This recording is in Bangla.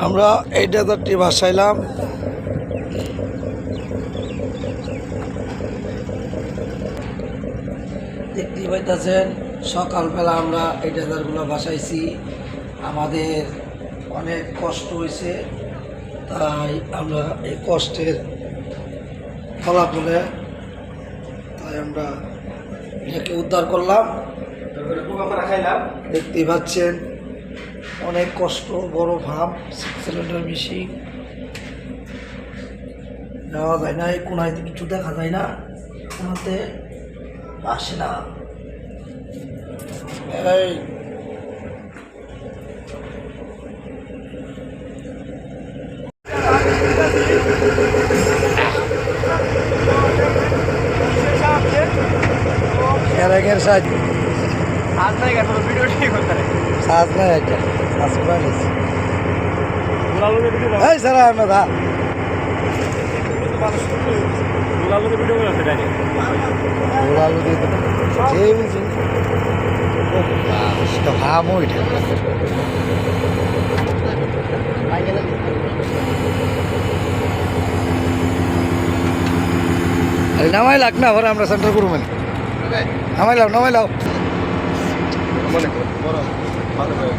আমরা এই ডেজার্টটি ভাসাইলাম। দেখতেই পাইতেছেন সকালবেলা আমরা এই ডেজার্টগুলো ভাসাইছি। আমাদের অনেক কষ্ট হয়েছে, তাই আমরা এই কষ্টের ফলাফলে তাই আমরা এটাকে উদ্ধার করলাম। দেখতেই পাচ্ছেন অনেক কষ্ট, বড় ভাব, সিলিন্ডার মেশিন নেওয়া যায় না, এই কোনায় কিছু দেখা যায় না, কোনাতে আসে না। এই এর সাজ आज नहीं कर वीडियो ठीक होता है সাজ না এটা সাসপেন্স गुलाल में वीडियो এই স্যার আমরা দা गुलाल में वीडियो बनाते हैं ওলালু দিয়ে তো যে বুঝি ও বাস তো ভাব ওইটা আরে নামাই লাগ না ভরে আমরা সেন্টার করব মানে নামাই লাও মনে করো বড় ভালো করে